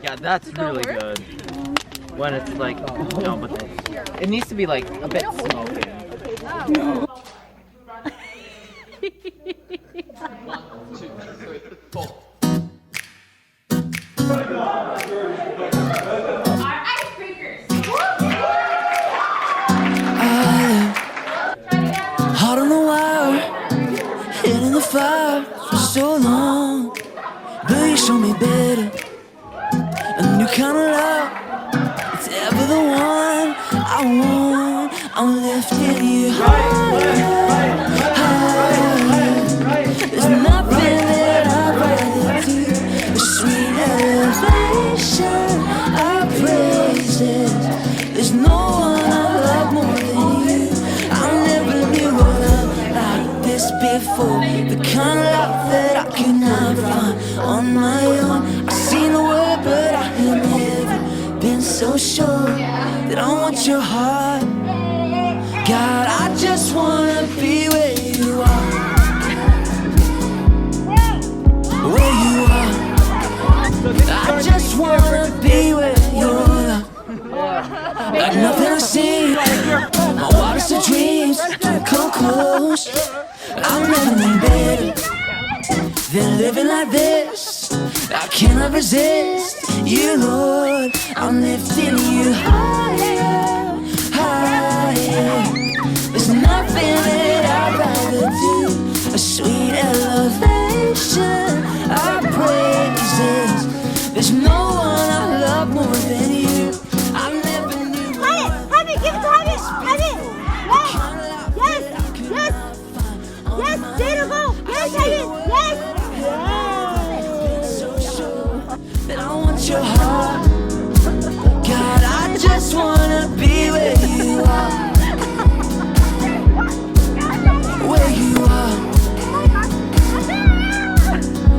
Yeah, that's really good. When it's like, no, but it needs to be like a bit smoky. Hot on the wire, in the fire for so long, but you show me better, a new kind of love. It's ever the one I want. I'm lifting you higher. There's nothing that I'd rather do. A sweet elevation, our praises. There's no one I love more than you. I never knew a love like this before. The kind of love that I could not find on my own. I've seen the world, but I have never been so sure that I want your heart. God, I just wanna be where you are. Where you are. I just wanna be where you are. Like nothing I've seen. My wildest of dreams don't come close. I've never known better than living like this. I cannot resist you, Lord. I'm lifting you higher, higher. There's nothing that I'd rather do. A sweet elevation, our praises. There's no one I love more than you. I never knew. Have it, give it to have it. Yes, yes, yes, Dana, go. Yes, have it, yes. That I want your heart. God, I just wanna be where you are. Where you are.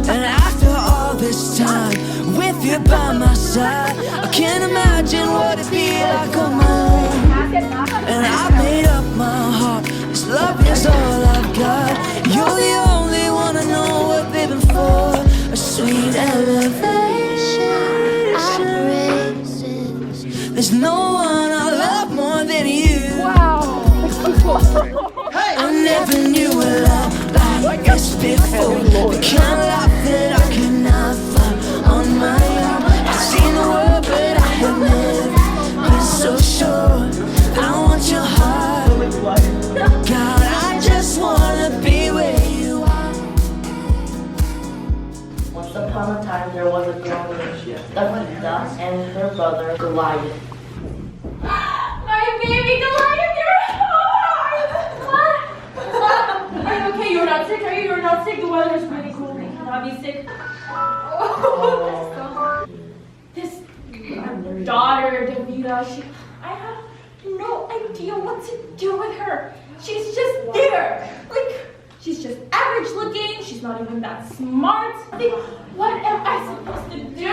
And after all this time with you by my side, I can't imagine what it'd be like on my own. And I made up my heart. This love is all I've got. You're the only one I know worth living for. A sweet elevation. There's no one I love more than you. Wow. I never knew a love like this before. The kind of love that I could not find on my own. I've seen the world, but I have never been so sure that I want your heart. God, I just wanna be where you are. Once upon a time, there was a girl named Davida and her brother Goliath. My baby Goliath, you're hard! Are you okay? You're not sick, are you? You're not sick. The weather is really cool. You cannot be sick. This daughter, Davida, I have no idea what to do with her. She's just there. Like, she's just average looking. She's not even that smart. Like, what am I supposed to do?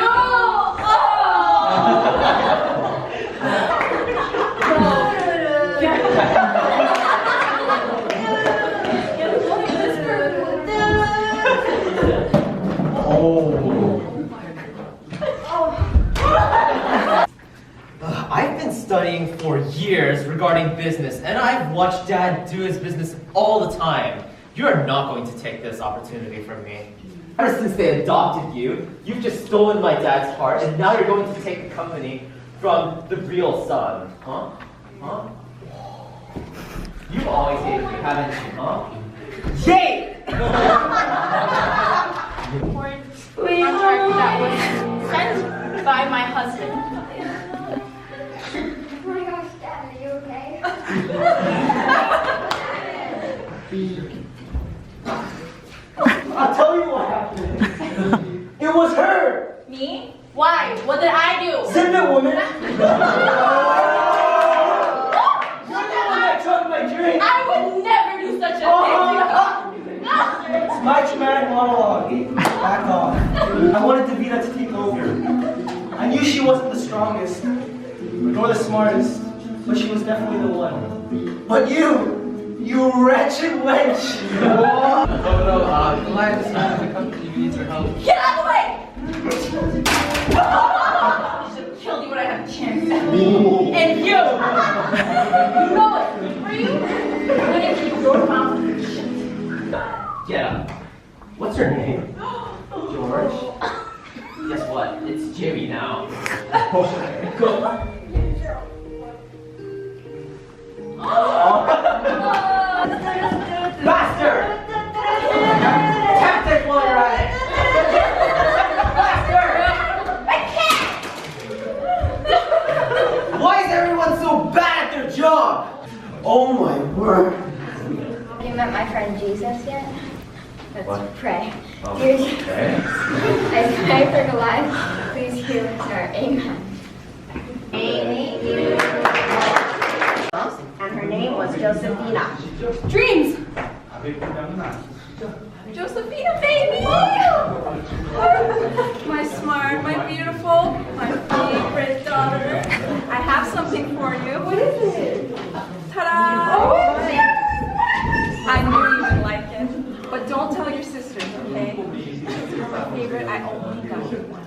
I've been studying for years regarding business, and I've watched Dad do his business all the time. You are not going to take this opportunity from me. Ever since they adopted you, you've just stolen my dad's heart, and now you're going to take the company from the real son. Huh? Huh? You've always hated me, haven't you, huh? Yay! Contract that was sent by my husband. Oh my gosh, Dad, are you okay? I'll tell you what happened. It was her. Me? Why? What did I do? Zip it, woman. You're the one that took my drink. I would never do such a thing. It's my traumatic monologue. Back off. I wanted Davida to take over. I knew she wasn't the strongest, nor the smartest, but she was definitely the one. But you wretched wench! Goliath is not in the company. You need your help. Get out of the way! What's your name? George? Guess what? It's Jimmy now. Go. Bastard! Tactic while you're at it! Bastard! Why is everyone so bad at their job? Oh my word. Have you met my friend Jesus yet? Let's What? pray. Oh, Dear Jesus, okay. I pray for Goliath. Please heal her. Amen. And her name was Josephina. Dreams! Josephina, baby! My smart, my beautiful, my favorite daughter. I have something for you. What is it? Ta-da! Oh, I knew you would like it. But don't tell your sisters, okay? You're my favorite. I only got one.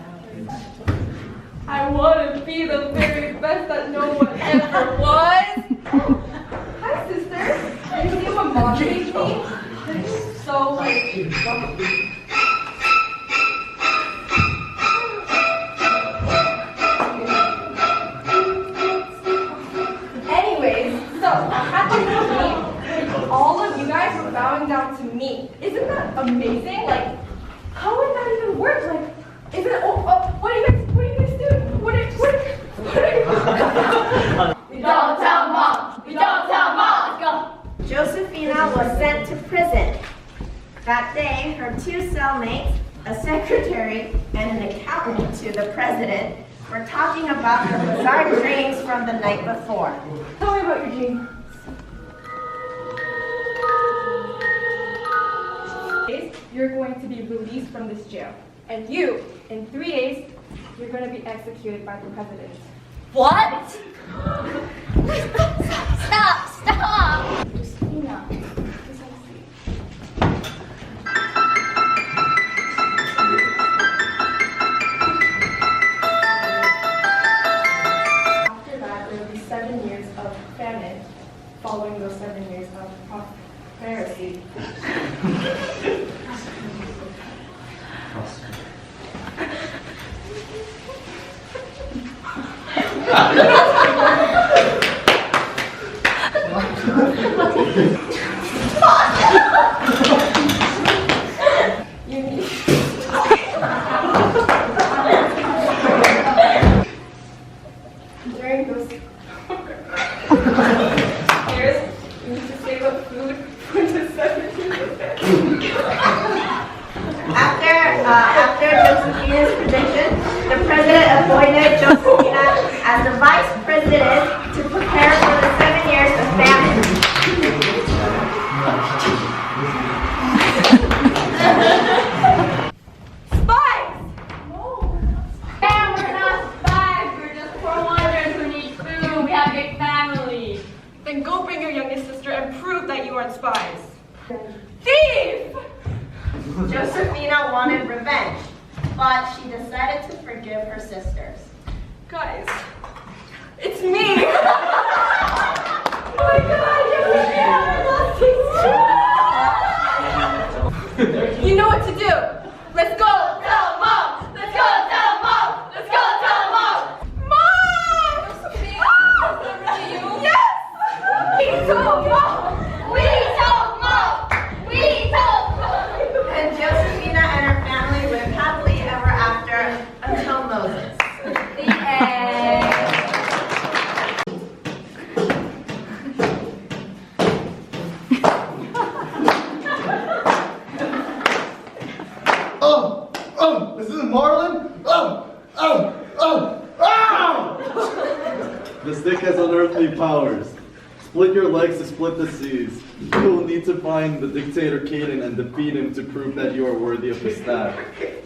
I want to be the very best that no one ever was. Hi, sister. You see what mom gave me? So, like... Anyways, so, at the meeting, all of you guys were bowing down to me. Isn't that amazing? Like, how would that even work? Like, isn't it... what are you guys doing? What are you... We don't tell mom! We don't tell mom! Let's go! Josephina was sent to prison. That day, her two cellmates, a secretary and an accountant to the president, were talking about her bizarre dreams from the night before. Tell me about your dream. You're going to be released from this jail. And you, in 3 days, you're going to be executed by the president. What? Stop! Josephina. After that, there will be 7 years of famine, following those 7 years of prosperity. During those years, you need to save up food for the 7 years. After Josephina's prediction, the president appointed Josephina as the vice president to prepare for the 7 years of famine. Spies! No. And we're not spies. We're just poor wanderers who need food. We have a big family. Then go bring your youngest sister and prove that you aren't spies. Thief! Josephina wanted revenge, but she decided to forgive her sisters. Guys, it's me! Oh my god, you know what to do! Let's go tell mom! Let's go tell mom! Let's go tell mom! Mom! Josephine, you? Yes! We told mom! We told mom! We told mom! And Josephina and her family lived happily ever after until Moses. The end. This isn't Marlin? The stick has unearthly powers. Split your legs to split the seas. You will need to find the dictator Caden and defeat him to prove that you are worthy of the staff.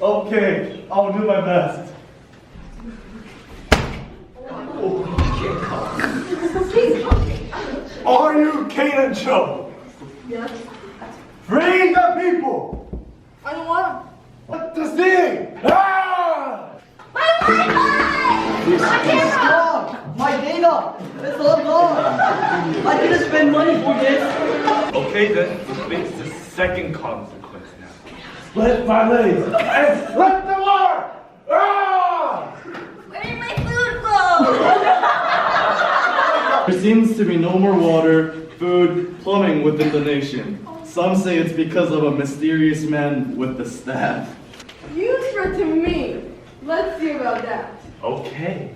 Okay, I'll do my best. Are you Caden Joe? Yes. Free the people! I don't want What to see? Ah! It's gone! My data! It's all gone! I didn't spend money for this! Okay then, face the second consequence now. split my legs, and split the water! Ah! Where did my food go? There seems to be no more water, food, plumbing within the nation. Some say it's because of a mysterious man with the staff. You threaten me. Let's see about that. Okay.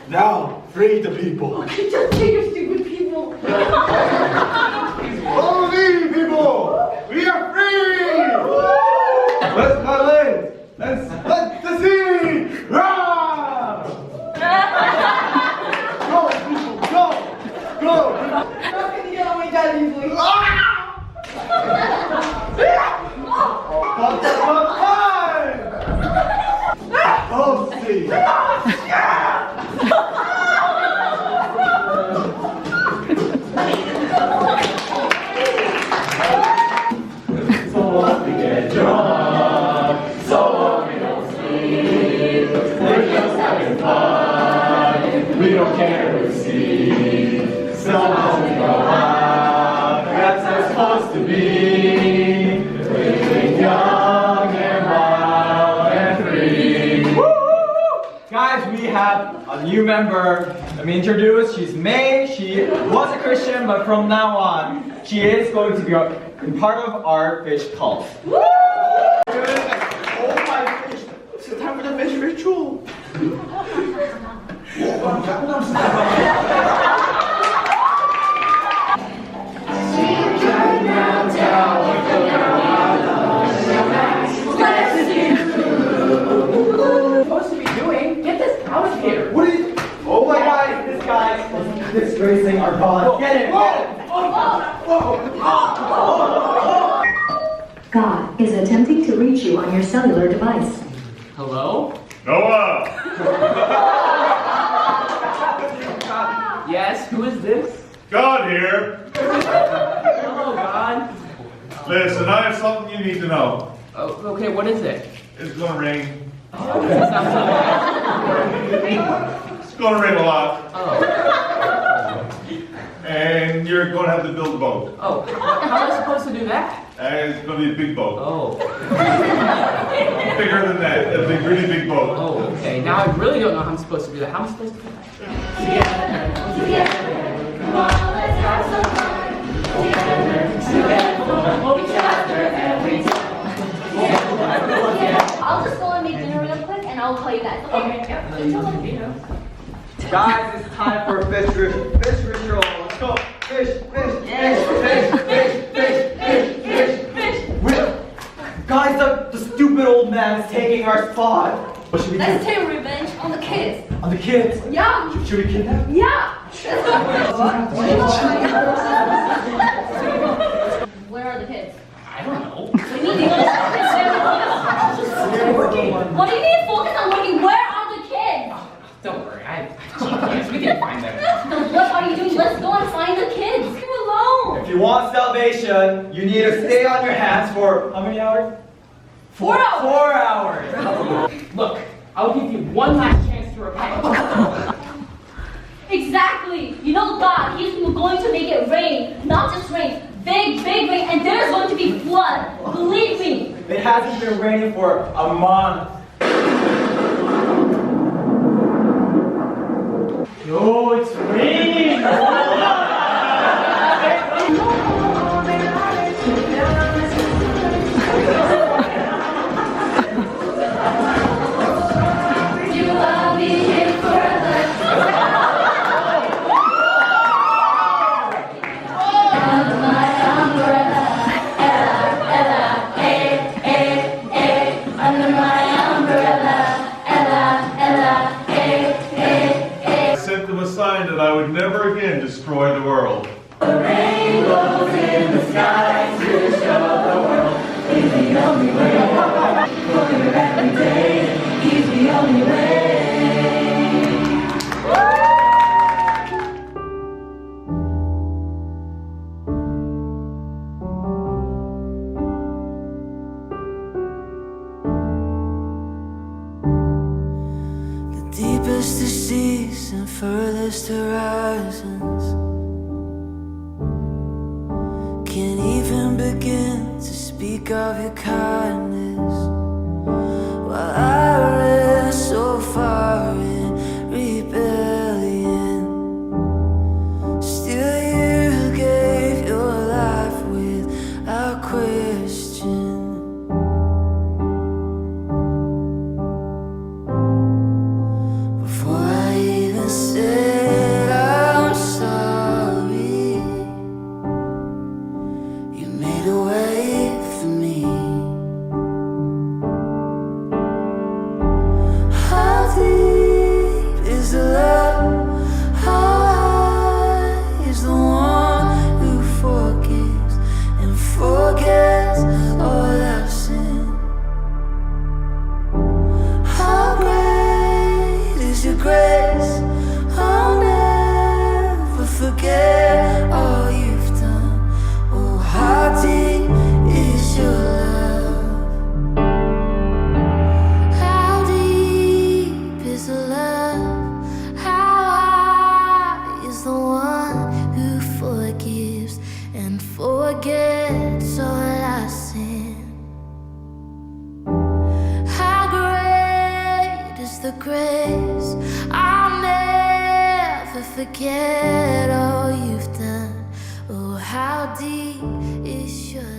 Now, free the people. Okay, just take your stupid people. Follow me, people! We are free! Let's my legs and split the sea! Rah! Go, people, go! Go! How can you get away that easily? Oh, see! We don't care who sees. Somehow we grow up. That's how it's supposed to be. Living young and wild and free. Guys, we have a new member. Let me introduce. She's May. She was a Christian, but from now on, she is going to be a part of our fish cult. Oh my fish! It's time for the fish ritual! Supposed to be doing? Get this out of here. What are you? Oh my god! This guy is disgracing our God. Get him! God is attempting to reach you on your cellular device. Hello? Noah! Yes, who is this? God here! Hello, God. Listen, I have something you need to know. Oh, okay, what is it? It's gonna rain. That sounds so bad. It's gonna rain a lot. Oh. And you're gonna have to build a boat. Oh, how am I supposed to do that? And it's gonna be a big boat. Oh. Bigger than that. A big, really big boat. Oh, okay. Now I really don't know how I'm supposed to do that. How am I supposed to do that? I'll just go and make dinner real quick and I'll call you guys. Okay. Guys, it's time for fish ritual. Let's go. Fish. Guys, the stupid old man is taking our spot. What should we Let's do? take revenge on the kids. On the kids? Yeah. Should we kidnap them? Yeah. Where are the kids? I don't know. We need to focus. What do you mean focus on working? Where are the kids? Don't worry, I have GPS. We can find them. Then what are you doing? Let's go and find the kids. Leave them alone. If you want salvation, you need to stay on your hands for how many hours? 4 hours. 4 hours. Look, I'll give you one last chance to repent. Exactly. You know God, He's going to make it rain. Not just rain. Big rain. And there's going to be flood. Believe me. It hasn't been raining for a month. Oh, it's raining! That I would never again destroy the world. The rainbows in the sky to show the world is the only way. For every day is the only way. The deepest seas and furthest horizons. Can't even begin to speak of your kindness, while I rest so far in rebellion. Still you gave your life without question. Before I even said I'm sorry, you made a way for me. How deep is the love? How high is the one who forgives and forgets all our sin? How great is your grace? I'll never forget all you've done. Oh, how deep is your love? How deep is the love? How high is the one who forgives and forgets all our sin? How great is the grace? I'll never forget all you've done. Oh, how deep is your